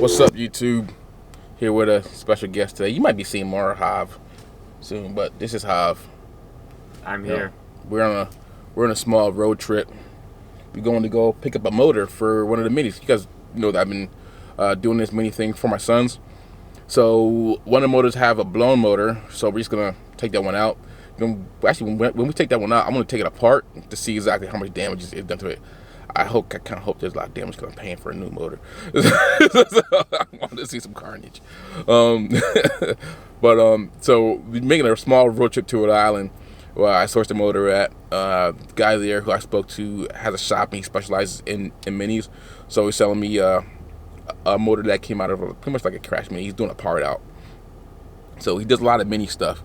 What's up, YouTube? Here with a special guest today. You might be seeing more Hav soon, but this is Hav. I'm here. We're on a small road trip. We're going to go pick up a motor for one of the minis. You guys know that I've been doing this mini thing for my sons. So one of the motors have a blown motor, so we're just gonna take that one out. Actually, when we take that one out, I'm gonna take it apart to see exactly how much damage is done to it. I kind of hope there's a lot of damage because I'm paying for a new motor. So I want to see some carnage. So we're making a small road trip to Rhode Island where I sourced the motor at. The guy there who I spoke to has a shop and he specializes in minis. So he's selling me a motor that came out of pretty much like a crash mini. He's doing a part out. So he does a lot of mini stuff.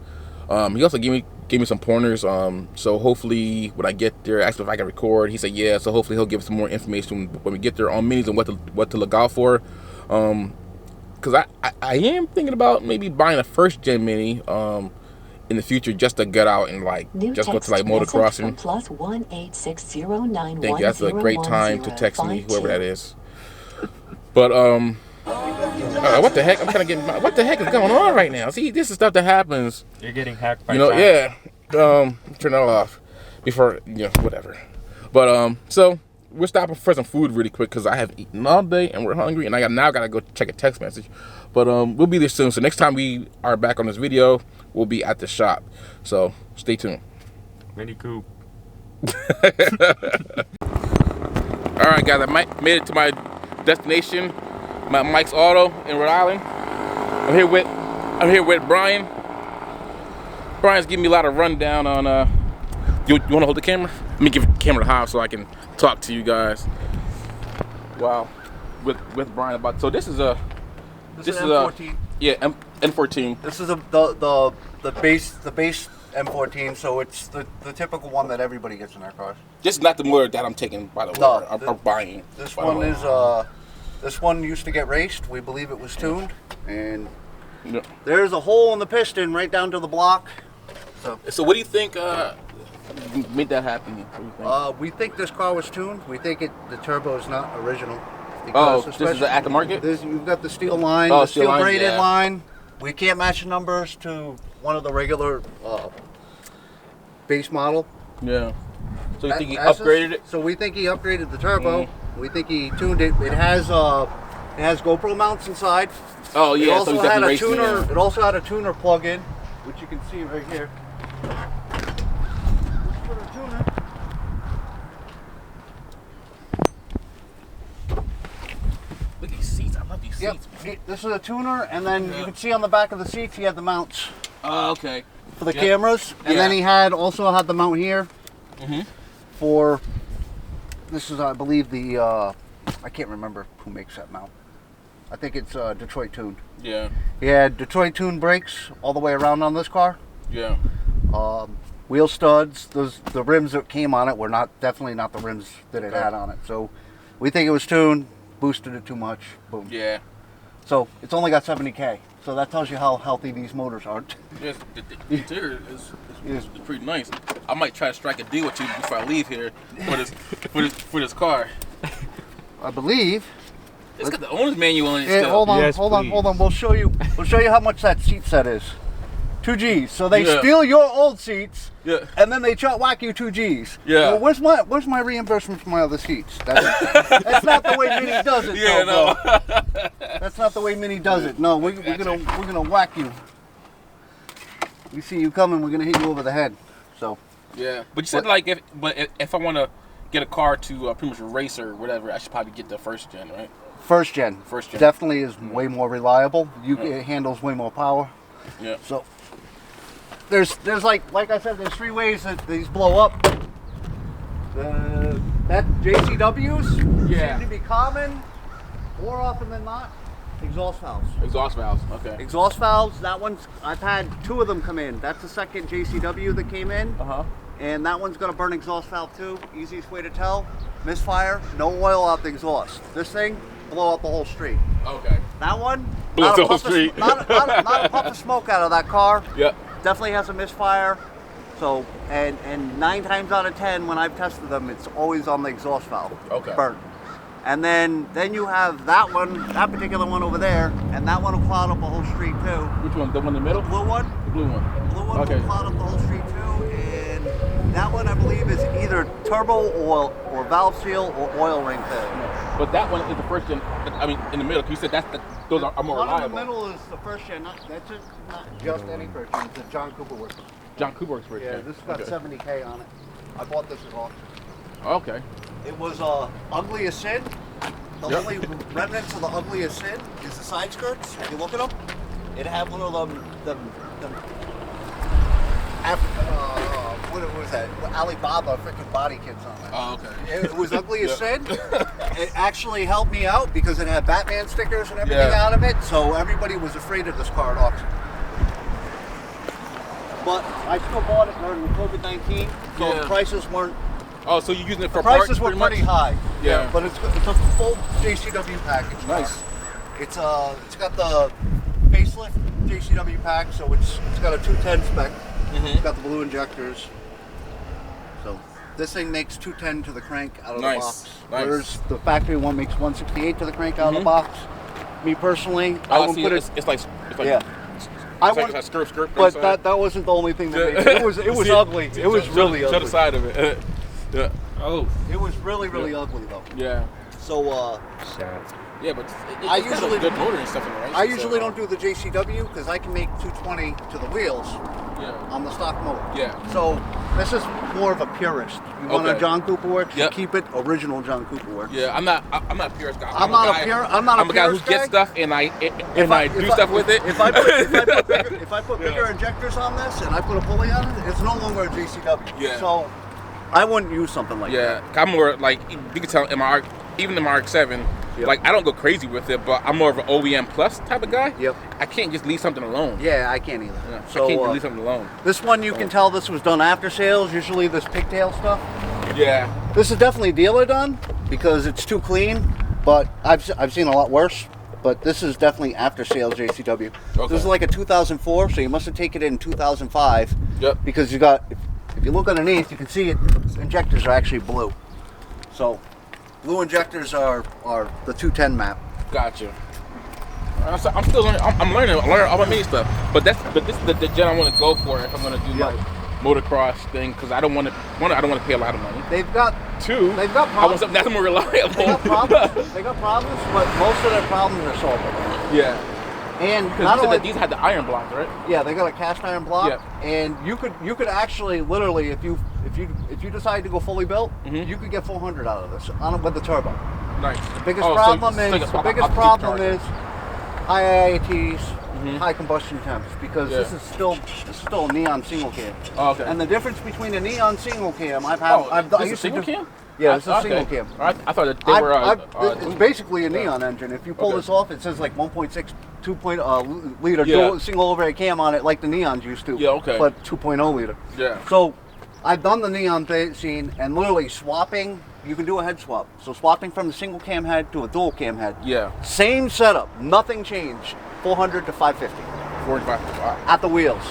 He also gave me some pointers. So hopefully when I get there, asked if I can record. He said yeah. So hopefully he'll give us some more information when we get there on minis and what to look out for. Because I am thinking about maybe buying a first gen mini in the future just to get out and just go to motocrossing. +18609101010. Thank you. That's a great time to text me, whoever that is. But what the heck? I'm trying to get. What the heck is going on right now? See, this is stuff that happens. You're getting hacked by yeah. Turn that off before whatever. But so we're stopping for some food really quick because I have eaten all day and we're hungry and I gotta go check a text message. But we'll be there soon. So next time we are back on this video, we'll be at the shop. So stay tuned. Mini Cooper. All right, guys. I made it to my destination, my Mike's Auto in Rhode Island. I'm here with Brian. Brian's giving me a lot of rundown on. You want to hold the camera? Let me give the camera to Hav so I can talk to you guys. Wow, with Brian about. So this is a M14. N14. This is the base M14. So it's the typical one that everybody gets in their cars. This is not the motor that I'm taking, by the way. No, I'm buying. This one is this one used to get raced. We believe it was tuned, and there's a hole in the piston right down to the block. So what do you think made that happen? What do you think? We think this car was tuned. We think the turbo is not original. Oh, this is the aftermarket? You've got the steel line, the steel line, braided yeah. line. We can't match the numbers to one of the regular base model. Yeah. So you think he upgraded it? So we think he upgraded the turbo. We think he tuned it. It has GoPro mounts inside. Oh yeah. It also so had a racing tuner. it. It also had a tuner plug-in, which you can see right here. Look at these seats. I love these seats. Yep. This is a tuner, and then you can see on the back of the seats he had the mounts. Oh, okay. For the cameras, and then he also had the mount here for. This is, I believe, the I can't remember who makes that mount. I think it's Detroit tuned. Yeah. He had Detroit tuned brakes all the way around on this car. Yeah. Wheel studs. The rims that came on it were definitely not the rims that it had on it. So we think it was tuned. Boosted it too much. Boom. Yeah. So it's only got 70K. So that tells you how healthy these motors are. Yes, the interior is pretty nice. I might try to strike a deal with you before I leave here for this car. I believe. It's got the owner's manual on it Yeah, still. hold on, Yes, hold on. We'll show you how much that seat set is. 2 G's. So they Yeah. steal your old seats, Yeah. and then they whack you 2 G's. Yeah. Well, where's my reimbursement for my other seats? That's not the way Mini does it. Yeah, though, no. bro. That's not the way Mini does it. No, we're gonna whack you. We see you coming, we're gonna hit you over the head. So. Yeah. But you said if I want to get a car to pretty much a racer or whatever, I should probably get the first gen, right? First gen. First gen. Definitely is way more reliable. It handles way more power. Yeah. So there's like I said, there's 3 ways that these blow up. That JCWs seem to be common, more often than not. Exhaust valves. Exhaust valves. Okay. Exhaust valves. That one's I've had 2 of them come in. That's the second JCW that came in. And that one's gonna burn exhaust valve too. Easiest way to tell: misfire, no oil out the exhaust. This thing, blow out the whole street. Okay. That one, Blow out the whole street. Not a puff of smoke out of that car. Yep. Definitely has a misfire. So, and 9 times out of 10 when I've tested them, it's always on the exhaust valve. Okay. Burnt. And then you have that one, that particular one over there, and that one will cloud up the whole street too. Which one? The one in the middle? The blue one? The blue one. The blue one Okay. will cloud up the whole street too, and that one I believe is either turbo oil or valve seal or oil ring failure. But that one is the first gen. I mean, in the middle. 'Cause you said those are more One reliable. in the middle is the first gen. That's just not just any first gen. It's a John Cooper works. John Cooper works first Yeah, gen. this has got Okay. 70K on it. I bought this at auction. Okay. It was ugly as sin. The Yep. only remnants of the ugly as sin is the side skirts. If you look at them, it had one of them what was that? Alibaba freaking body kits on it. Oh, okay. It was ugly as Yeah. sin. It actually helped me out because it had Batman stickers and everything Yeah. out of it, so everybody was afraid of this car at auction. But I still bought it during COVID-19, so Yeah. the prices weren't. Oh, so you're using it for Prices parts, were pretty pretty much? high. Yeah. But it's a full JCW package. Nice. It's got the facelift JCW pack, so it's got a 210 spec. It's got the blue injectors. So this thing makes 210 to the crank out of Nice. the box. Nice. Whereas the factory one makes 168 to the crank out of the box. Me personally, I Oh, wouldn't see, put it. it's like Yeah. I I want want, skirt. but that wasn't the only thing that made it. It was See, ugly. It was really show ugly. the side of it. Yeah. Oh. It was really ugly though. Yeah. So Yeah, but I it's usually- a good motor and stuff in the race. I usually don't do the JCW because I can make 220 to the wheels Yeah. on the stock motor. Yeah. So this is more of a purist. You want a Okay. John Cooper works, Yep. you keep it original John Cooper works. Yeah, I'm not a purist guy. I'm not a guy who purist gets guy. stuff and I do stuff with it. If I put bigger injectors on this and I put a pulley on it, it's no longer a JCW. Yeah. So I wouldn't use something like Yeah, that. I'm more like you can tell in my even in my RX-7, Yep. like I don't go crazy with it, but I'm more of an OEM plus type of guy. Yep. I can't just leave something alone. Yeah, I can't either. Yeah, So I can't just leave something alone. this one you can tell this was done after sales. Usually this pigtail stuff. Yeah. This is definitely dealer done because it's too clean, but I've seen a lot worse. But this is definitely after sales JCW. Okay. This is like a 2004, so you must have taken it in 2005. Yep. Because you got, if you look underneath, you can see it. The injectors are actually blue. So, blue injectors are the 210 map. Gotcha. I'm still learning. I'm learning all my mini stuff. But this is the gen I want to go for if I'm going to do Yeah. my motocross thing because I don't want to. One, I don't want to pay a lot of money. They've got Two, They've got I want something that's more reliable. they got problems. They got problems, but most of their problems are solvable. Yeah. And Because not only these had the iron blocks, right? yeah, they got a cast iron block, Yeah. and you could actually literally if you decide to go fully built, Mhm. you could get 400 out of this with the turbo. Nice. The biggest Oh, so problem you- so is you- the I'll biggest keep problem charging. is high IATs, Mhm. high combustion temps because Yeah. this is still a neon single cam. Oh, okay. And the difference between a neon single cam, I this is used to single do. cam? Yeah, this is Okay. single cam. I thought that they were. It's basically a neon engine. If you pull Okay. this off, it says like 1.6, 2 liter Yeah. dual, single overhead cam on it, like the neons used to. Yeah, okay. But 2.0 liter. Yeah. So I've done the neon scene and literally swapping. You can do a head swap. So swapping from the single cam head to a dual cam head. Yeah. Same setup, nothing changed. 400 to 550 45. Wow. at the wheels.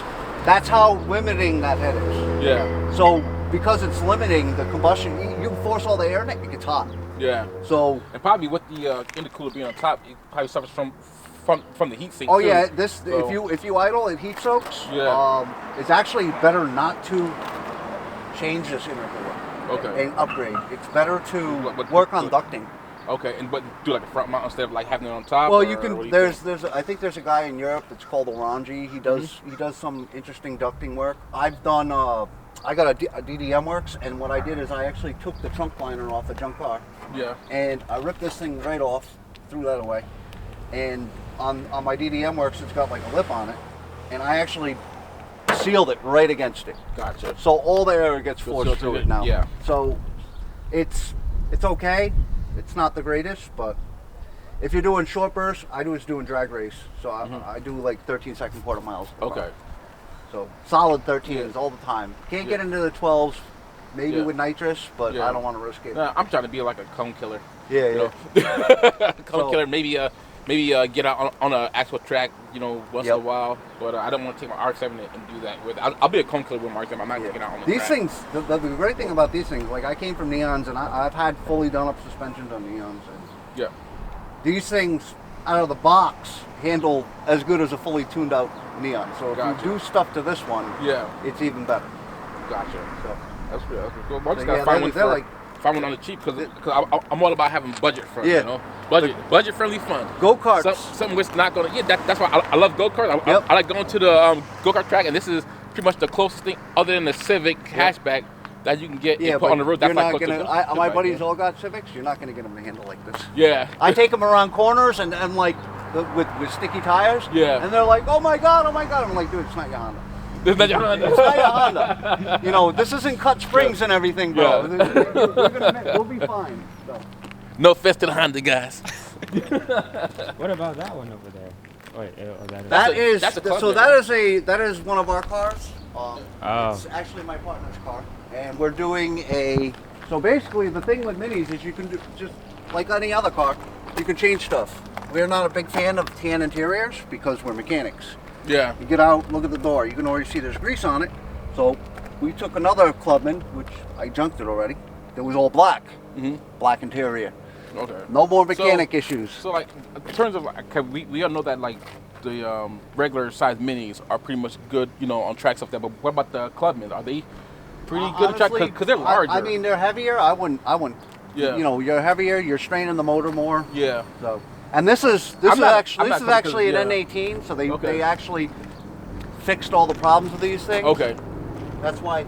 That's how limiting that head is. Yeah. So because it's limiting the combustion, you force all the air in it, it gets hot. Yeah. So And probably with the intercooler being on top, it probably suffers from the heat sink. oh too. yeah, So- if you idle, it heat soaks. Yeah. It's actually better not to change this intercooler Okay. and upgrade. It's better to What- work on ducting. Okay, and but do like a front mount instead of like having it on top. Well, or you what can. do you There's think? I think there's a guy in Europe that's called Orangi. He does some interesting ducting work. I've done. I got a DDM Works, and what I did is I actually took the trunk liner off the junk car, Yeah. and I ripped this thing right off, threw that away, and on my DDM Works, it's got like a lip on it, and I actually sealed it right against it. Gotcha. So all the air gets You'll forced seal through through it it, now. yeah. So it's okay. It's not the greatest, but if you're doing short bursts, I was doing drag race. So I do like 13-second quarter miles. per Okay. hour. So solid 13s all the time. Can't get into the 12s, maybe Yeah. with nitrous, but Yeah. I don't want to risk it. Nah, I'm trying to be like a cone killer. Yeah, You yeah. know? Cone So- killer. Maybe get out on an actual track. You know, once in a Yep. while. But I don't want to take my RX-7 and do that with. I'll be a cone killer with my RX-7. I'm not taking it out on the These track. things, the great thing about these things, like I came from neons and I've had fully done up suspensions on neons. And Yeah. These things out of the box handle as good as a fully tuned out Neon. So if Gotcha. you do stuff to this one, Yeah. it's even better. Gotcha. So, That's good. That's good. Well, I just So, gotta yeah, find they're- one they're like- find one on the cheap because I'm all about having budget friendly. Yeah. You know, budget friendly fun. go-karts. Something which not gonna. Yeah, that's why I love go karts. Yep. I like going to the go kart track, and this is pretty much the closest thing other than the Civic hatchback that you can get Yeah, and put on the road. That's you're why I not put gonna. the My bike, buddies yeah. all got Civics. You're not gonna get them to handle like this. Yeah. I take them around corners and like with sticky tires. Yeah. And they're like, oh my god. I'm like, dude, it's not your Honda. This is not your Honda. It's not your Honda. You know, this isn't cut springs and everything, bro. Yeah. We'll be fine. So. No offense to the Honda guys. What about that one over there? Wait, That's a club So there. that is one of our cars. Oh. It's actually my partner's car, and we're doing a. So basically, the thing with minis is you can do just like any other car, you can change stuff. We're not a big fan of tan interiors because we're mechanics. Yeah. You get out, look at the door. You can already see there's grease on it. So we took another Clubman, which I junked it already. That was all black, black interior. Okay. No more mechanic issues. So like, in terms of like, 'cause we all know that like the regular size minis are pretty much good, you know, on tracks like that. But what about the Clubmen? Are they pretty good on track? Honestly, Because they're larger. I mean, they're heavier. I wouldn't. Yeah. You know, you're heavier. You're straining the motor more. Yeah. So, and this is I'm not actually because- an N18. So they Okay. actually fixed all the problems with these things. Okay. That's why you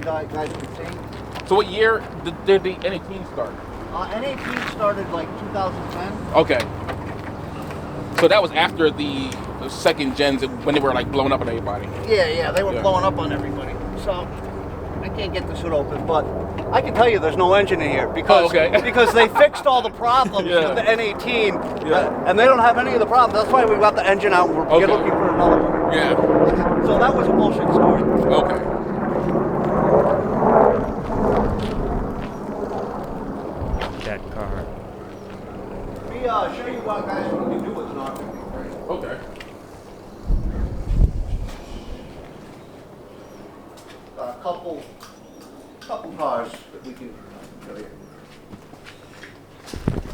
guys can see. So what year did the N18 start? N18 started like 2010. Okay. So that was after the second gens when they were like blowing up on everybody. Yeah, they were Yeah. blowing up on everybody. So I can't get this hood open, but I can tell you there's no engine in here because okay. because they fixed all the problems Yeah. with the N18, Yeah. and they don't have any of the problems. That's why we got the engine out. We're Okay. looking for another one. Yeah. So that was a bullshit story. Okay. That car. Let me show you what guys we can do with an R53. Okay. A couple cars that we can show you.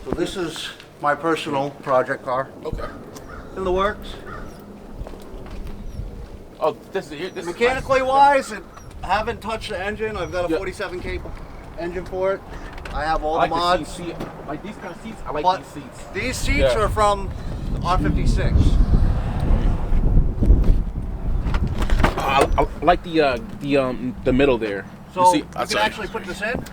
So this is my personal project car Okay. in the works. Oh, this is Mechanically wise, I haven't touched the engine. I've got a Yeah. 47K engine for it. I have all I the like mods. the seats. Like these kind of seats. I like But these seats. these seats Yeah. are from the R56. I like the middle there. So see, you can actually put this in,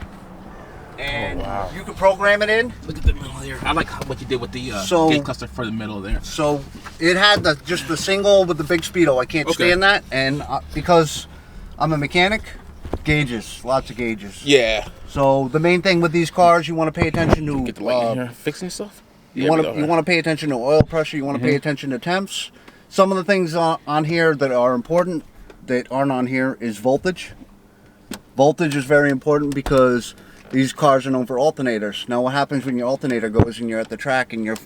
and Oh, wow. you can program it in. look at the middle there. I like what you did with the So- gate cluster for the middle there. So it had just the single with the big speedo. I can't Okay. stand that, and because I'm a mechanic, gauges, lots of gauges. Yeah. So the main thing with these cars, you want to pay attention to. Get the light in here. Fixing stuff. You want to pay attention to oil pressure. You want to pay attention to temps. Some of the things on here that are important that aren't on here is voltage. Voltage is very important because these cars are known for alternators. Now, what happens when your alternator goes and you're at the track and you're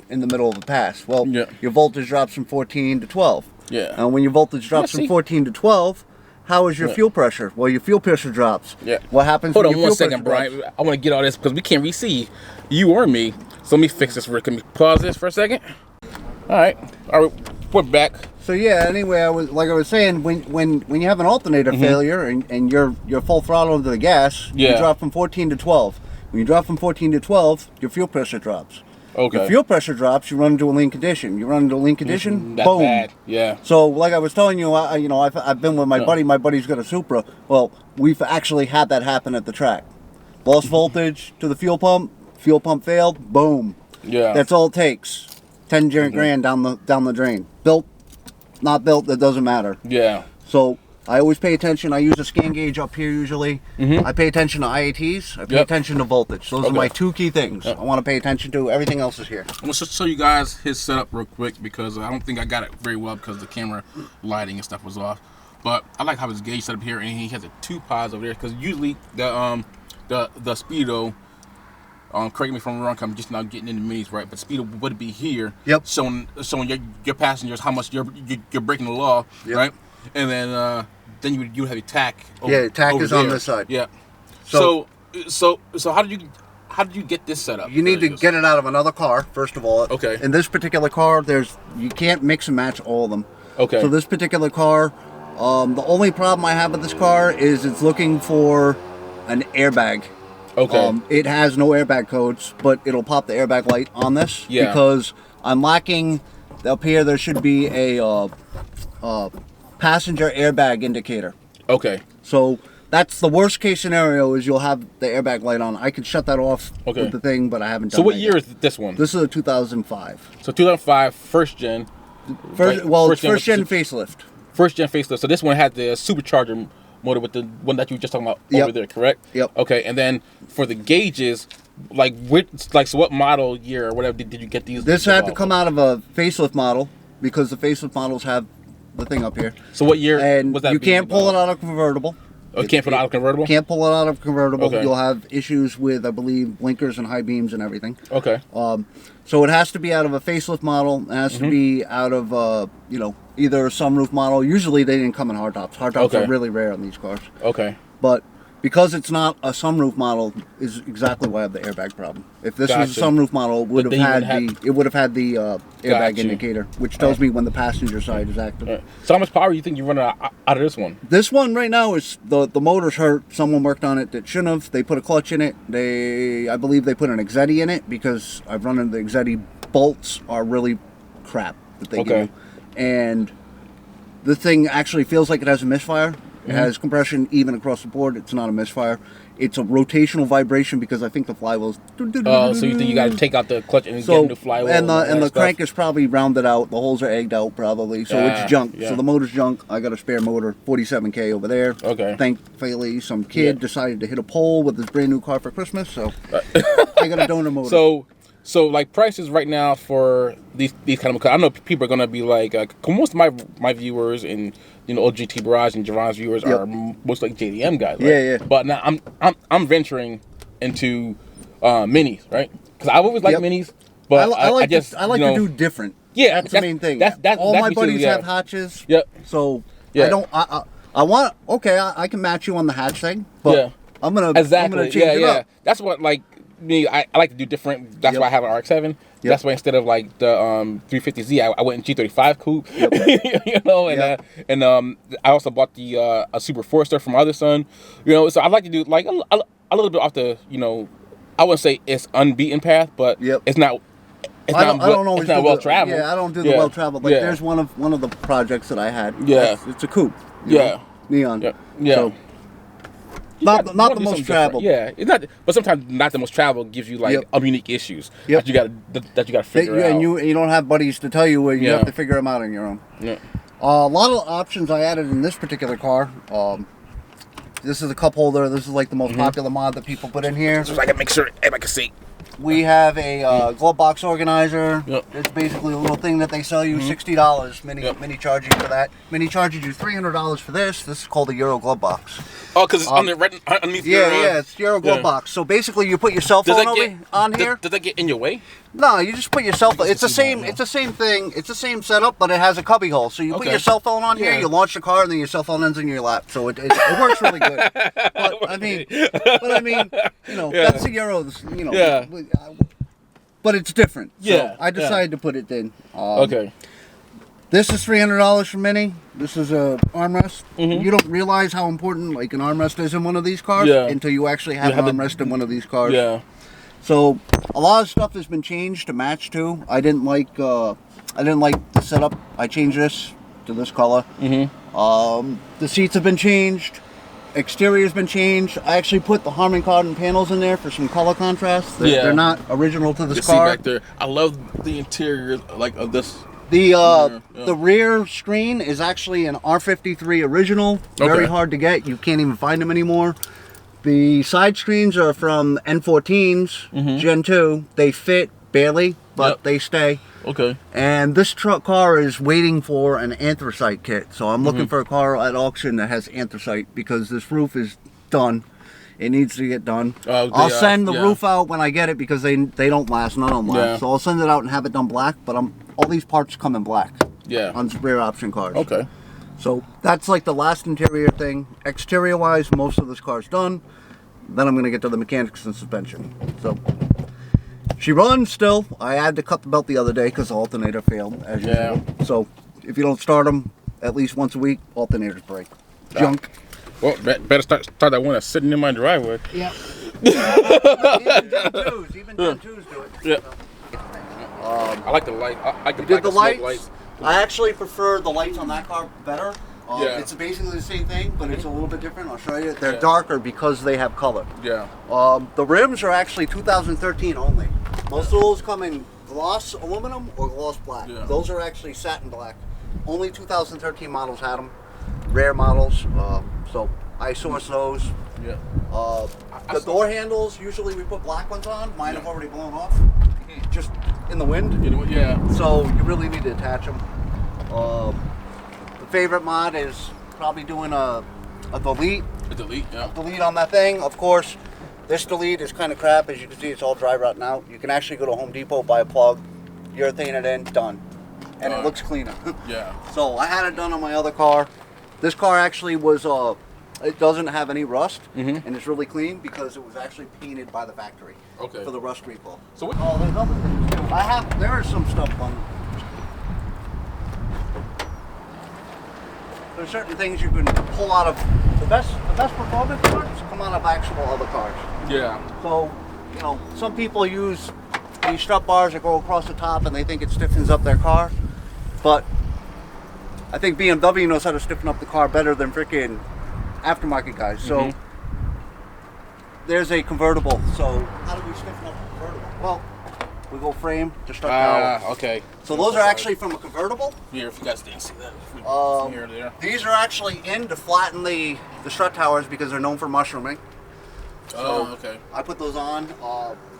in the middle of a pass? Well, Yeah. your voltage drops from 14 to 12. Yeah. And when your voltage drops see. from 14 to 12, how is your Yeah. fuel pressure? Well, your fuel pressure drops. Yeah. What happens Hold when on your one fuel second, pressure Brian. drops? I want to get all this because we can't see you or me. So let me fix this. Can we pause this for a second? All right. We're back. So yeah, anyway, I was saying, when you have an alternator failure and you're full throttle into the gas, you Yeah. drop from 14 to 12. When you drop from 14 to 12, your fuel pressure drops. Okay. Your fuel pressure drops, you run into a lean condition. You run into a lean condition, That's boom. bad. Yeah. So like I was telling you, I've been with my buddy. My buddy's got a Supra. Well, we've actually had that happen at the track. Lost voltage to the fuel pump failed, boom. Yeah. That's all it takes. 10 grand down the drain. Built, not built, that doesn't matter. Yeah. So I always pay attention. I use a scan gauge up here usually. I pay attention to IATs. I pay Yep. attention to voltage. Those are Okay. my two key things. I want to pay attention to. Everything else is here. I'm gonna show you guys his setup real quick because I don't think I got it very well because the camera lighting and stuff was off. But I like how his gauge set up here, and he has a 2 pods over there because usually the speedo. Correct me if I'm wrong. I'm just now getting into minis, right? But speedo would be here, Yep. showing your passengers how much you're breaking the law, Yep. right? And then you have your tack. Yeah, tack over is on there. this side. Yeah. So- So how how did you get this set up? You need to get it out of another car, first of all. Okay. In this particular car, you can't mix and match all of them. Okay. So this particular car, the only problem I have with this car is it's looking for an airbag. Okay. It has no airbag codes, but it'll pop the airbag light on this. Yeah. Because I'm lacking, up here there should be a passenger airbag indicator. Okay. So that's the worst case scenario, is you'll have the airbag light on. I could shut that off with the thing, but I haven't done So what that year yet. is this one? This is a 2005. So 2005, first gen. First gen facelift. First gen facelift. So this one had the supercharger motor with the one that you were just talking about over there, correct? Yep. Okay, and then for the gauges, so what model year or whatever did you get these? This had to come out of a facelift model, because the facelift models have the thing up here. So what year and was that? You can't pull it out of convertible. Oh, you can't pull it out of convertible? Can't pull it out of convertible. Okay. You'll have issues with, I believe, blinkers and high beams and everything. Okay. So it has to be out of a facelift model. It has to be out of, either a sunroof model. Usually they didn't come in hardtops. Hardtops are really rare on these cars. Okay. But because it's not a sunroof model, is exactly why I have the airbag problem. If this was a sunroof model, it would have had the airbag indicator, which tells me when the passenger side is active. So how much power do you think you're running out of this one? This one right now is the motor's hurt. Someone worked on it that shouldn't have. They put a clutch in it. I believe they put an Exetti in it, because I've run into the Exetti bolts are really crap that they give you. And the thing actually feels like it has a misfire. It has compression even across the board. It's not a misfire. It's a rotational vibration, because I think the flywheel's... Oh, so you think you got to take out the clutch and get a new flywheel? And the crank is probably rounded out. The holes are egged out probably. So it's junk. Yeah. So the motor's junk. I got a spare motor, 47K over there. Okay. Thankfully, some kid decided to hit a pole with his brand new car for Christmas. So I got a donor motor. So like prices right now for these kind of cars, I know people are gonna be like most of my viewers and OGT Barrage and Jevon's viewers are most like JDM guys. Right? Yeah. But now I'm venturing into minis, right? Because I've always liked minis, but I like to do different. Yeah, that's the main thing. That's all my buddies have hatches. Yep. So I want. Okay, I can match you on the hatch thing, but I'm gonna change it up. That's what me, I like to do different. That's why I have an RX-7. That's why instead of like the 350Z, I went in G35 coupe. And I also bought the a Super Forester from my other son. So I like to do like a little bit off the I wouldn't say it's unbeaten path, but it's not. I don't well traveled. Yeah, I don't do the well traveled. Like there's one of the projects that I had. Yeah, it's a coupe. Neon. Yeah. So, not the most traveled. Yeah, it's not. But sometimes not the most traveled gives you like unique issues that you got to figure out. And you don't have buddies to tell you where you have to figure them out on your own. Yeah. A lot of options I added in this particular car. This is a cup holder. This is like the most popular mod that people put in here. So I can make sure everybody can see. We have a glove box organizer. It's basically a little thing that they sell you, $60. Mini charge you for that. Mini charges you $300 for this. This is called a Euro glove box. Oh, because it's underneath it's Euro glove box. So basically, you put your cell phone on here. Does that get in your way? No, you just put your cell phone. It's the same thing. It's the same setup, but it has a cubby hole. So you put your cell phone on here, you launch the car, and then your cell phone ends in your lap. So it works really good. But I mean, that's the Euros. But it's different. So I decided to put it in. Okay. This is $300 from Mini. This is a armrest. You don't realize how important like an armrest is in one of these cars until you actually have an armrest in one of these cars. Yeah. So a lot of stuff has been changed to match too. I didn't like the setup. I changed this to this color. The seats have been changed. Exterior's been changed. I actually put the Harman Kardon panels in there for some color contrast. They're not original to this car. See back there. I love the interior of this. The rear screen is actually an R53 original. Very hard to get. You can't even find them anymore. The side screens are from N14s, Gen 2. They fit barely, but they stay. Okay. And this car is waiting for an anthracite kit. So I'm looking for a car at auction that has anthracite because this roof is done. It needs to get done. I'll send the roof out when I get it because they don't last. None of them last. So I'll send it out and have it done black. But all these parts come in black. Yeah. On rear option cars. Okay. So that's like the last interior thing. Exterior wise, most of this car's done. Then I'm going to get to the mechanics and suspension. So she runs still. I had to cut the belt the other day because the alternator failed, as usual. So if you don't start them at least once a week, alternators break. Junk. Well, better start that one that's sitting in my driveway. Yeah. Even Gen 2s do it. Yeah. I like the light. I like the did the black and lights? smoke lights. I actually prefer the lights on that car better. Yeah. It's basically the same thing, but it's a little bit different. I'll show you. They're darker because they have color. Yeah. The rims are actually 2013 only. Most of those come in gloss aluminum or gloss black. Yeah. Those are actually satin black. Only 2013 models had them. Rare models. So I source those. Yeah. The door handles, usually we put black ones on. Mine have already blown off. Just in the wind. Yeah. So you really need to attach them. The favorite mod is probably doing a delete. A delete, yeah. Delete on that thing. Of course, this delete is kind of crap. As you can see, it's all dry rotting out. You can actually go to Home Depot, buy a plug, urethane it in, done. And it looks cleaner. Yeah. So I had it done on my other car. This car actually was, it doesn't have any rust, and it's really clean because it was actually painted by the factory. Okay. For the rust recall. So what? Oh, there's other things too. There is some stuff on. There's certain things you can pull out of the best performance parts come out of actual other cars. Yeah. So, you know, some people use these strut bars that go across the top and they think it stiffens up their car, but I think BMW knows how to stiffen up the car better than freaking aftermarket guys. So there's a convertible. So how do we stiffen up a convertible? Well, we go frame to strut tower. Okay. So those are actually from a convertible. Here, if you guys didn't see that. From here to there. These are actually in to flatten the strut towers because they're known for mushrooming. Oh, okay. I put those on.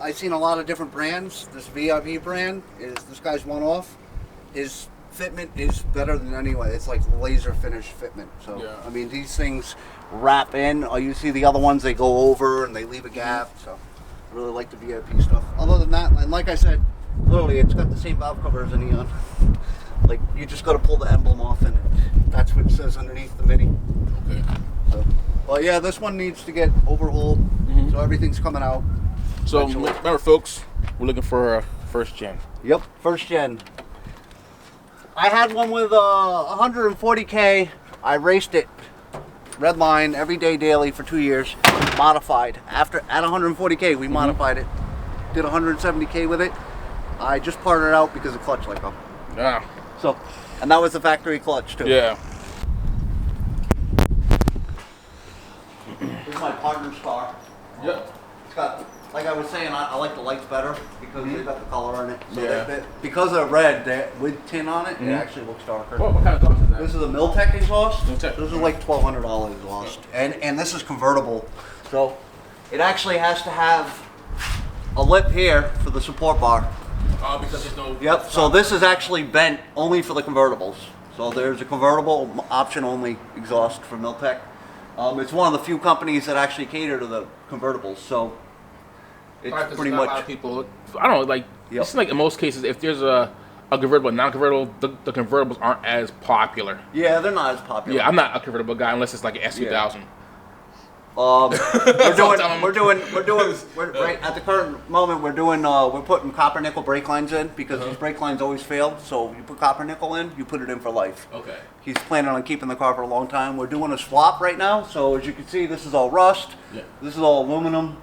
I've seen a lot of different brands. This VIP brand this guy's one-off. His fitment is better than anyway. It's like laser finish fitment. So yeah. I mean, these things wrap in. You see the other ones, they go over and they leave a gap. So I really like the VIP stuff. Other than that, and like I said, literally, it's got the same valve cover as a Neon. Like you just got to pull the emblem off, and that's what it says underneath the Mini. Okay. So, well, yeah, this one needs to get overhauled. So everything's coming out. So eventually. remember, folks, we're looking for a first gen. Yep, first gen. I had one with 140K. I raced it, red line, every day, daily for 2 years. Modified. At 140K, we modified it. Did 170K with it. I just parted it out because the clutch let go. Yeah. So, and that was the factory clutch too. Yeah. This is my partner's car. Yep. It's got, like I was saying, I like the lights better because they've got the color in it. So Yeah. because they're red, with tin on it, it actually looks darker. What kind of exhaust is that? This is a Miltech exhaust. Miltech. This is like $1,200 exhaust, and this is convertible. So it actually has to have a lip here for the support bar. Oh, because there's no. Yep. So this is actually bent only for the convertibles. So there's a convertible option only exhaust for Miltech. It's one of the few companies that actually cater to the convertibles. So it's pretty A lot much. of people. I don't know. Like Yep. it's like in most cases, if there's a convertible, and non-convertible, the convertibles aren't as popular. Yeah, they're not as popular. Yeah, I'm not a convertible guy unless it's like an S2000. We're right at the current moment. We're putting copper nickel brake lines in because these brake lines always fail. So you put copper nickel in, you put it in for life. Okay. He's planning on keeping the car for a long time. We're doing a swap right now. So as you can see, this is all rust. Yeah. This is all aluminum.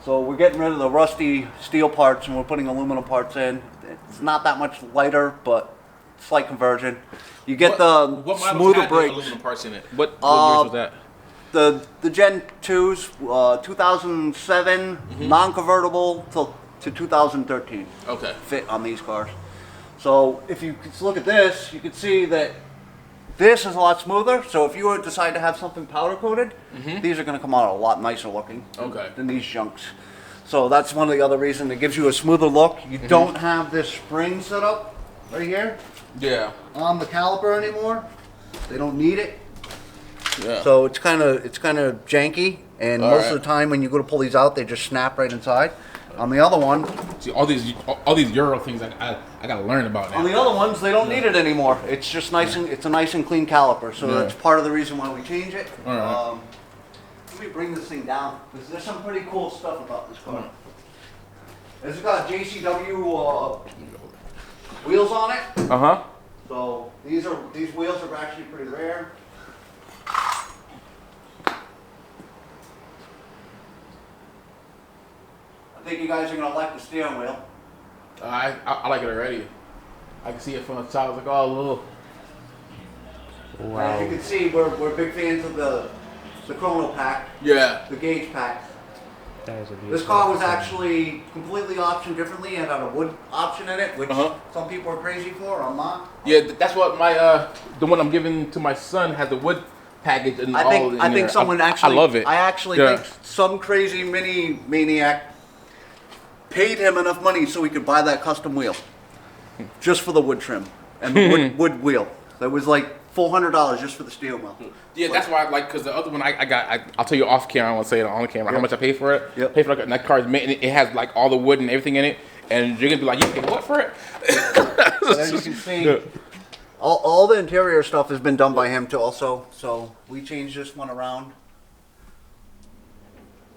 So we're getting rid of the rusty steel parts and we're putting aluminum parts in. It's not that much lighter, but slight conversion. You get What the models smoother had the brakes. aluminum parts in it? What years was that? The Gen 2s, 2007, non-convertible to 2013 Okay. fit on these cars. So if you look at this, you can see that this is a lot smoother. So if you decide to have something powder coated, these are going to come out a lot nicer looking than these junks. So that's one of the other reasons it gives you a smoother look. You don't have this spring set up right here Yeah. on the caliper anymore. They don't need it. Yeah. So it's kind of janky, and most of right. the time when you go to pull these out, they just snap right inside. On the other one, See all these Euro things I gotta learn about now. on the other ones, they don't need it anymore. It's just nice and it's a nice and clean caliper. So that's part of the reason why we change it. All right. me bring this thing down because there's some pretty cool stuff about this car. It's got JCW wheels on it. Uh-huh. So these wheels are actually pretty rare. I think you guys are gonna like the steering wheel. I like it already. I can see it from the top. It's like, oh, little. Wow. As you can see, we're big fans of the chrono pack, Yeah. the gauge pack. That is a beautiful This car was design. actually completely optioned differently. It had a wood option in it, which some people are crazy for. I'm not. Yeah, that's what my the one I'm giving to my son has the wood package and all in I think there. someone actually. I love it. I actually think some crazy mini maniac paid him enough money so he could buy that custom wheel, just for the wood trim and the wood wheel. That was like $400 just for the steel wheel. Yeah, that's why I like, because the other one I'll tell you off camera. I won't say it on camera how much I paid for it. Yep. Paid for like, that car is made, and it has like all the wood and everything in it, and you're gonna be like, you paid what for it? So as you can see, all the interior stuff has been done by him too also. So we changed this one around.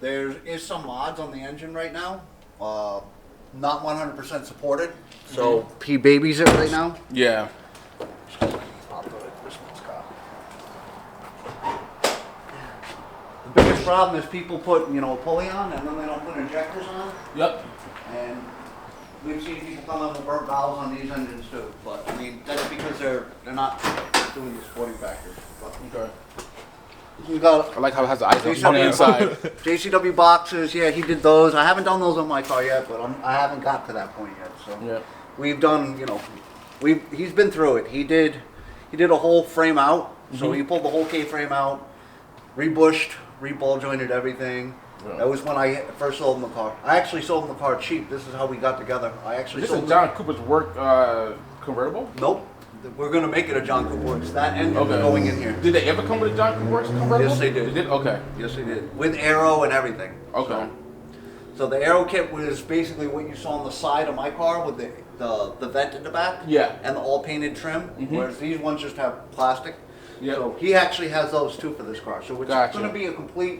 There is some mods on the engine right now. Not 100% supported. So he babies it right now. Yeah. The biggest problem is people put, a pulley on and then they don't put injectors on. Yep. And we've seen people come in with burnt valves on these engines too. But I mean, that's because they're not doing the supporting factors. But Okay. we got I like how it has the eyes These on the are- inside. JCW boxes. Yeah, he did those. I haven't done those on my car yet, but I haven't got to that point yet. So Yeah. we've done, he's been through it. He did a whole frame out. So he pulled the whole K-frame out, rebushed, reball jointed everything. Yeah. That was when I first sold him the car. I actually sold him the car cheap. This is how we got together. I actually This sold is John Cooper's work convertible? Nope. We're gonna make it a John Cooper Works. That engine's Okay. going in here. Did they ever come with a John Cooper Works convertible? Yes, they did. They did? Okay. Yes, they did. With arrow and everything. Okay. So the arrow kit was basically what you saw on the side of my car with the vent in the back. Yeah. And the all painted trim. Whereas these ones just have plastic. Yep. So he actually has those too for this car. So it's Gotcha. going to be a complete.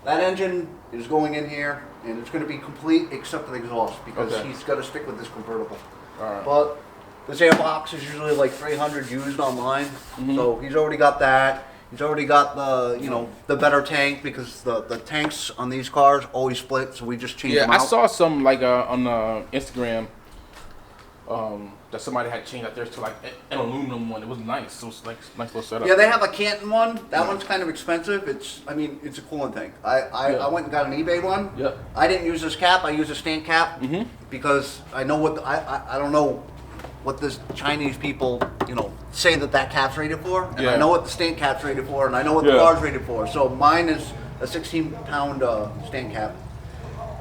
That engine is going in here, and it's going to be complete except for the exhaust because Okay. he's got to stick with this convertible. All right. But this airbox is usually like 300 used online. So he's already got that. He's already got the better tank because the tanks on these cars always split, so we just change them Yeah, out. I saw some like on Instagram that somebody had changed out theirs to like an aluminum one. It was nice. It was like nice little setup. Yeah, they have a Canton one. That one's kind of expensive. It's a cooling tank. I went and got an eBay one. Yep. I didn't use this cap. I used a stand cap because I know what I don't know what this Chinese people say that cap's rated for, and I know what the stand cap's rated for, and I know what the car's rated for. So mine is a 16-pound stand cap.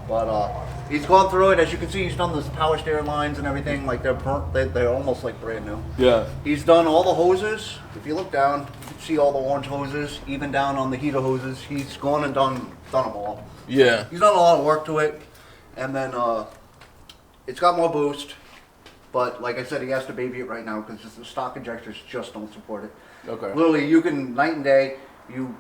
But he's gone through it. As you can see, he's done the power steering lines and everything. Like they're almost like brand new. Yeah. He's done all the hoses. If you look down, you can see all the orange hoses, even down on the heater hoses. He's gone and done them all. Yeah. He's done a lot of work to it. And then it's got more boost. But like I said, he has to baby it right now because the stock injectors just don't support it. Okay. Literally, you can, night and day, you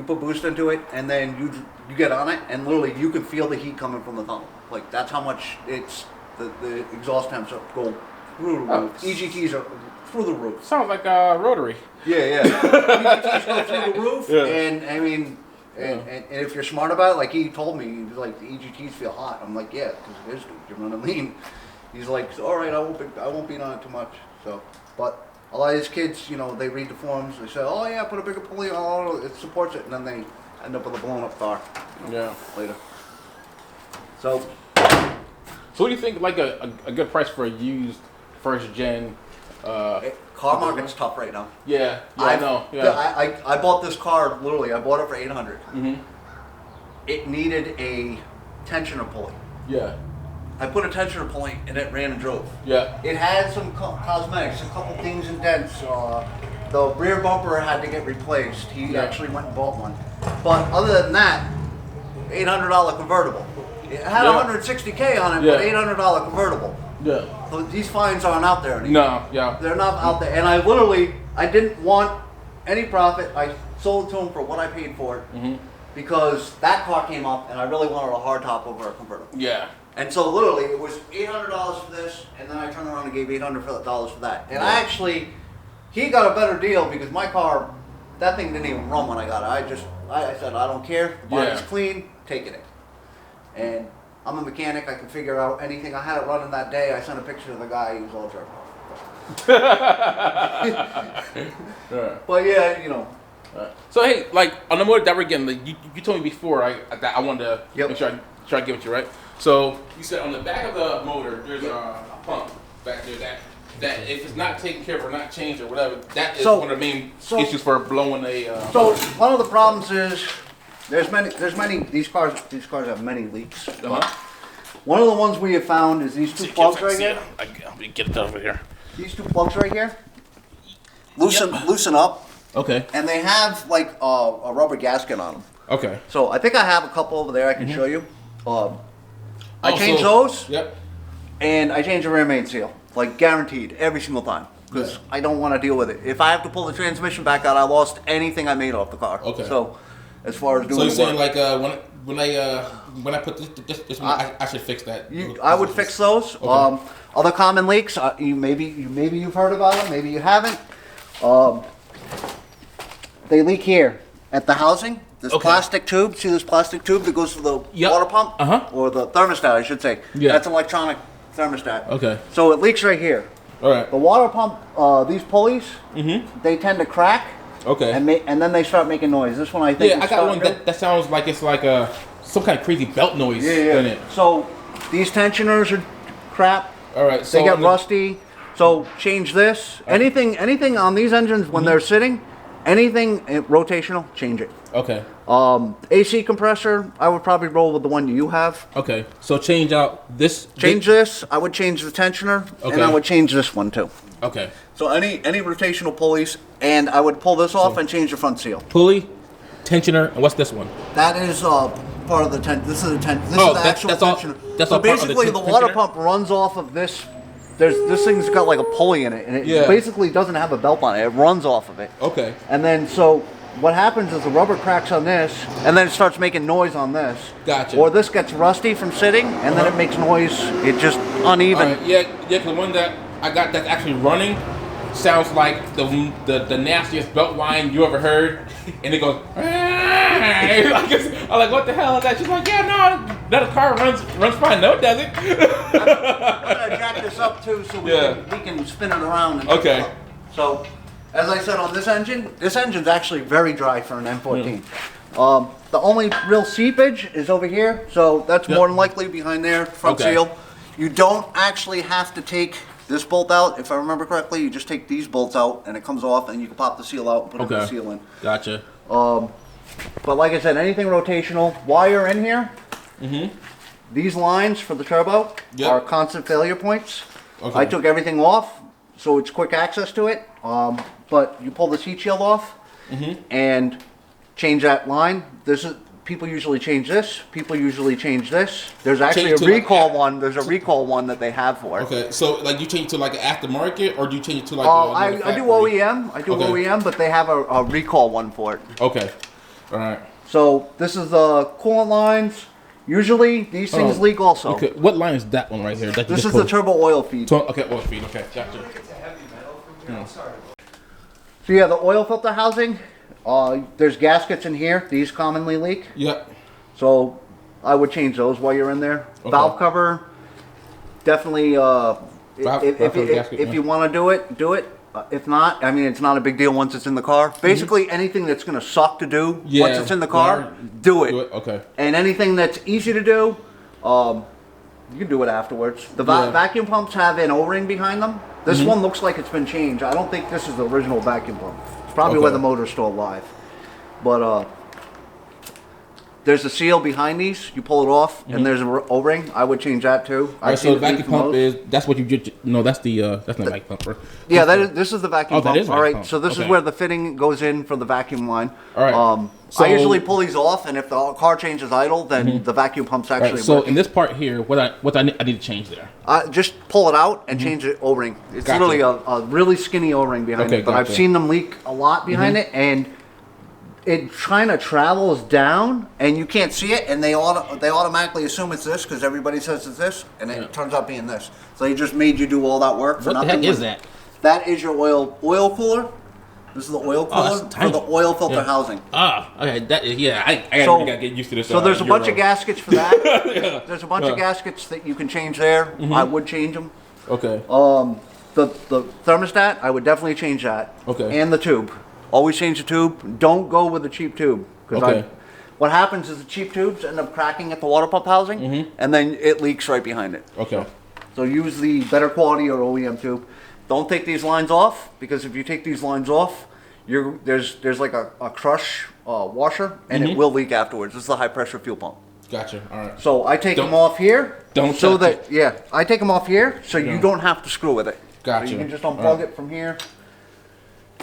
put boost into it, and then you get on it, and literally you can feel the heat coming from the tunnel. Like, that's how much it's, the exhaust temps go through the roof. EGTs are through the roof. Sounds like a rotary. Yeah. EGTs go through the roof, Yeah. and I mean, and if you're smart about it, like he told me, he was like, the EGTs feel hot. I'm like, yeah, because it is, dude. You're running lean. He's like, all right, I won't beat on it too much. So, but a lot of these kids, they read the forums. They say, oh yeah, put a bigger pulley on, it supports it, and then they end up with a blown up car. Yeah. Later. So what do you think, like a good price for a used first gen? car market's tough right now. Yeah. I know. Yeah. I bought this car literally. I bought it for $800. It needed a tensioner pulley. Yeah. I put a tensioner pulley and it ran and drove. Yeah. It had some cosmetics, a couple things in dents. The rear bumper had to get replaced. He actually went and bought one. But other than that, $800 convertible. It had 160K on it, but $800 convertible. Yeah. So these fines aren't out there anymore. No. Yeah. They're not out there. And I didn't want any profit. I sold it to him for what I paid for it. because that car came up and I really wanted a hardtop over a convertible. Yeah. And so literally it was $800 for this, and then I turned around and gave $800 for that. And I actually, he got a better deal because my car, that thing didn't even run when I got it. I said, I don't care, the body's clean, taking it. And I'm a mechanic, I can figure out anything. I had it running that day, I sent a picture of the guy, he was all jerked off. But yeah, you know. So hey, like on the motor that we're getting, like, you told me before, that I wanted to make sure I give it to you, right? So you said on the back of the motor, there's a pump back there that if it's not taken care of or not changed or whatever, that is one of the main issues for blowing a. So one of the problems is there's many these cars have many leaks. One of the ones we have found is these two plugs right here. Let me get it over here. These two plugs right here. Loosen up. Okay. And they have like a rubber gasket on them. Okay. So I think I have a couple over there I can show you. I changed those. Yep. And I changed the rear main seal, like guaranteed, every single time, because I don't want to deal with it. If I have to pull the transmission back out, I lost anything I made off the car. Okay. So, as far as doing, so you're saying like when I put this one, I should fix that. I would fix those. Okay. Other common leaks, maybe you've heard about them, maybe you haven't. They leak here at the housing. This plastic tube, see this plastic tube that goes to the water pump? Or the thermostat, I should say. Yeah. That's an electronic thermostat. Okay. So it leaks right here. All right. The water pump, these pulleys, they tend to crack. Okay. And then they start making noise. This one I think I got one that sounds like it's like some kind of crazy belt noise in it. So these tensioners are crap. All right. So they get rusty. So change this. Anything on these engines when they're sitting, anything rotational, change it. Okay. AC compressor, I would probably roll with the one you have. Okay. So change out this. Change this. I would change the tensioner, and I would change this one too. Okay. So any rotational pulleys, and I would pull this off and change the front seal. Pulley, tensioner, and what's this one? That is part of the This is the actual tensioner. That's so all part of basically, the water pump runs off of this. This thing's got like a pulley in it, and it basically doesn't have a belt on it. It runs off of it. Okay. And then so what happens is the rubber cracks on this, and then it starts making noise on this. Gotcha. Or this gets rusty from sitting, and then it makes noise. It just uneven. All right. Yeah. Because the one that I got that's actually running sounds like the nastiest belt whine you ever heard, and it goes. I'm like, what the hell is that? She's like, yeah, no, that car runs fine. No, it doesn't. I'm gonna jack this up too, so we can spin it around. And Okay. So, as I said on this engine's actually very dry for an M14. The only real seepage is over here, so that's more than likely behind there, front seal. You don't actually have to take this bolt out. If I remember correctly, you just take these bolts out and it comes off, and you can pop the seal out and put a new seal in. Gotcha. But like I said, anything rotational, wire in here, these lines for the turbo are constant failure points. Okay. I took everything off, so it's quick access to it. But you pull the heat shield off and change that line. People usually change this. People usually change this. There's actually a recall one. There's a recall one that they have for it. Okay, so like you change it to like an aftermarket, or do you change it to like? I do OEM. I do OEM, but they have a recall one for it. Okay, all right. So this is the coolant lines. Usually these things leak also. Okay, what line is that one right here? This is the turbo oil feed. Okay, oil feed. Okay, gotcha. So yeah, the oil filter housing. There's gaskets in here. These commonly leak. Yep. So I would change those while you're in there. Okay. Valve cover, definitely. If you want to do it, do it. If not, I mean, it's not a big deal once it's in the car. Basically, anything that's going to suck to do once it's in the car, do it. Okay. And anything that's easy to do, you can do it afterwards. The vacuum pumps have an O-ring behind them. This one looks like it's been changed. I don't think this is the original vacuum pump. It's probably where the motor's still alive. But there's a seal behind these. You pull it off, and there's an O-ring. I would change that too. All right, so the vacuum pump that's what you just. No, that's not the vacuum pump. Right? Yeah, this is the vacuum pump. That is all right, pump. So this is where the fitting goes in for the vacuum line. All right. So, I usually pull these off, and if the car changes idle, then the vacuum pump's actually. Right, so in this part here, what I need to change there? Just pull it out and change the O-ring. It's literally a really skinny O-ring behind it, but I've seen them leak a lot behind it, and it kind of travels down, and you can't see it, and they automatically assume it's this because everybody says it's this, and it turns out being this. So they just made you do all that work for What the nothing. heck is that? That is your oil cooler. This is the oil cooler for the oil filter housing. Ah, okay. I gotta get used to this. So there's a bunch of gaskets for that. There's a bunch of gaskets that you can change there. I would change them. Okay. The thermostat, I would definitely change that. Okay. And the tube. Always change the tube. Don't go with the cheap tube. Okay. What happens is the cheap tubes end up cracking at the water pump housing, and then it leaks right behind it. Okay. So use the better quality or OEM tube. Don't take these lines off, because if you take these lines off, there's like a crush washer, and it will leak afterwards. This is the high pressure fuel pump. Gotcha. All right. So I take them off here. Don't so touch that I take them off here so you don't have to screw with it. Gotcha. So you can just unplug it from here.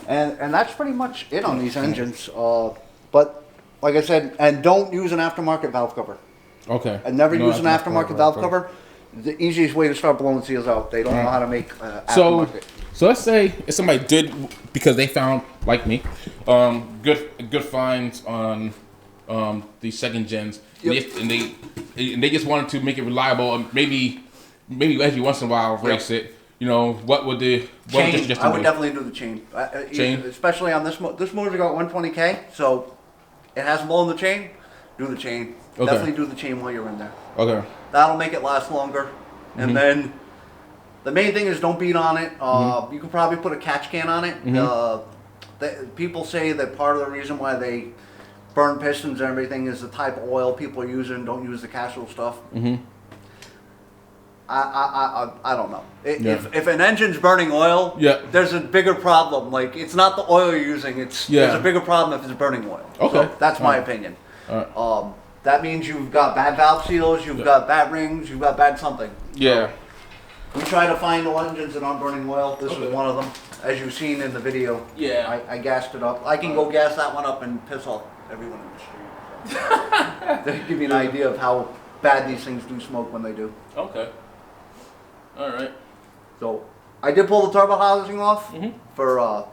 And that's pretty much it on these engines. But like I said, and don't use an aftermarket valve cover. Okay. And never use an aftermarket valve cover. The easiest way to start blowing seals out. They don't know how to make aftermarket. So let's say if somebody did, because they found, like me, good finds on these second gens, and they just wanted to make it reliable, and maybe every once in a while race it. You know, what would the chain? I would definitely do the chain. Chain, especially on this motor. This motor's got 120K, so it hasn't blown the chain. Do the chain. Okay. Definitely do the chain while you're in there. Okay. That'll make it last longer. And then the main thing is don't beat on it. You could probably put a catch can on it. People say that part of the reason why they burn pistons and everything is the type of oil people are using. Don't use the Castrol stuff. I don't know. If an engine's burning oil, there's a bigger problem. Like, it's not the oil you're using. There's a bigger problem if it's burning oil. Okay. So that's my opinion. That means you've got bad valve seals, you've got bad rings, you've got bad something. Yeah. We try to find the engines that aren't burning oil. This is one of them, as you've seen in the video. Yeah. I gassed it up. I can go gas that one up and piss off everyone in the street. To give you an idea of how bad these things do smoke when they do. Okay. All right. So I did pull the turbo housing off for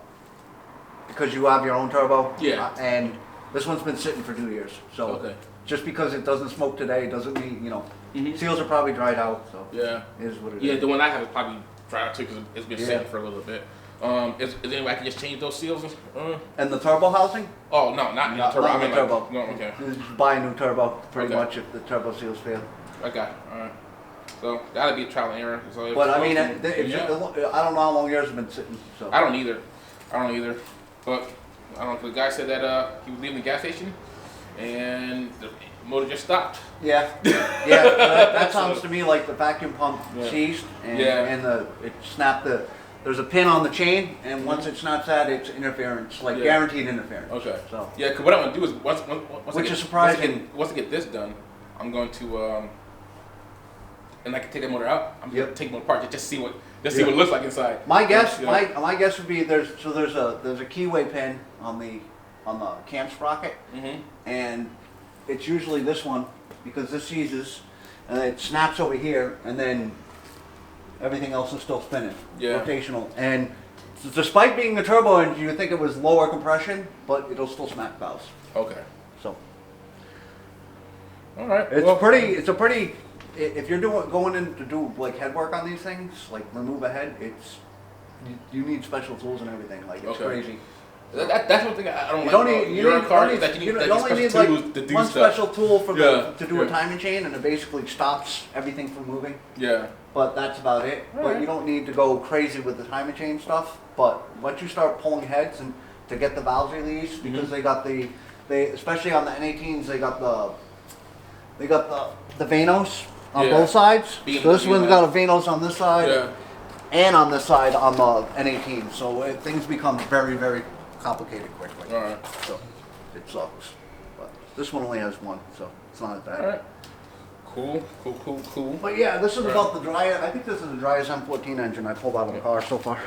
because you have your own turbo. Yeah. And this one's been sitting for 2 years. So just because it doesn't smoke today doesn't mean, seals are probably dried out. So it is what it is. Yeah, the one I have is probably dried out too because it's been sitting for a little bit. Is there any way I can just change those seals? And the turbo housing? Oh no, not the turbo. Not the turbo. No, okay. Just buy a new turbo pretty much if the turbo seals fail. Okay, all right. So that'll be a trial and error. So but I mean, I don't know how long yours have been sitting. So I don't either. But I don't know. The guy said that he was leaving the gas station, and the motor just stopped. Yeah. That sounds to me like the vacuum pump ceased, and it snapped the. There's a pin on the chain, and once it snaps that, it's interference, like guaranteed interference. Okay. So yeah, because what I'm gonna do is once which is surprising. Once I get this done, I'm going to and I can take that motor out. I'm gonna take it apart just see what it looks like inside. My guess, my guess would be there's a keyway pin on the cam sprocket, and it's usually this one because this seizes, and it snaps over here, and then everything else is still spinning, rotational. And despite being a turbo engine, you would think it was lower compression, but it'll still smack valves. Okay. So. All right. It's a pretty. If you're going in to do like head work on these things, like remove a head, you need special tools and everything. Like it's crazy. That's one thing I don't like. You only need like one special tool for to do a timing chain, and it basically stops everything from moving. Yeah. But that's about it. But you don't need to go crazy with the timing chain stuff. But once you start pulling heads and to get the valves released, because they got especially on the N18s, they got the Vanos on both sides. So this one's got a Vanos on this side and on this side on the N18. So things become very, very complicated quickly. All right. So it sucks. But this one only has one, so it's not as bad. All right. Cool. But yeah, this is about the driest. I think this is the driest M14 engine I pulled out of the car so far.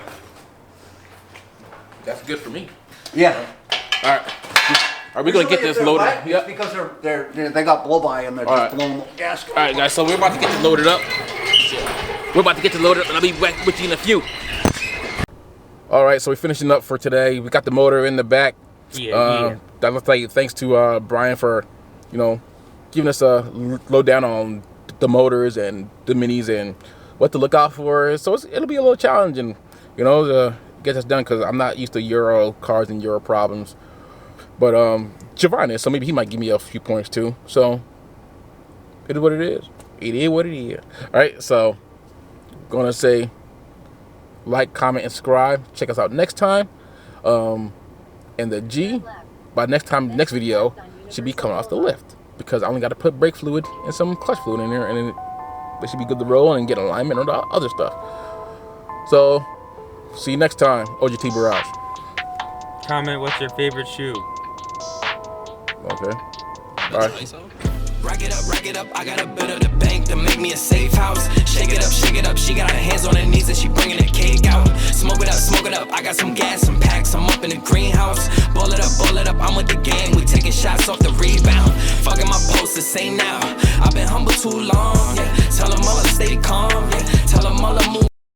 That's good for me. Yeah. All right. Are we gonna get this loaded? Yep. Because they got blow by and they're just blowing gas. All right, guys. So we're about to get this loaded up. And I'll be back with you in a few. All right. So we're finishing up for today. We got the motor in the back. I'd like to say thanks to Brian for, giving us a lowdown on the motors and the minis and what to look out for. So it'll be a little challenging, to get this done because I'm not used to Euro cars and Euro problems. But Jevon is, so maybe he might give me a few points too. So it is what it is. It is what it is. All right, so gonna say like, comment, and subscribe. Check us out next time. And the G, by next video, should be coming off the lift because I only got to put brake fluid and some clutch fluid in there, and then it should be good to roll and get alignment and all the other stuff. So, see you next time, OGT Barrage. Comment what's your favorite shoe. Okay. All right. Rack it up, I got a bit of the bank to make me a safe house. Shake it up, she got her hands on her knees and she bringing the cake out. Smoke it up, I got some gas, some packs, I'm up in the greenhouse. Ball it up, I'm with the gang, we taking shots off the rebound. Fucking my post the same now, I've been humble too long, yeah. Tell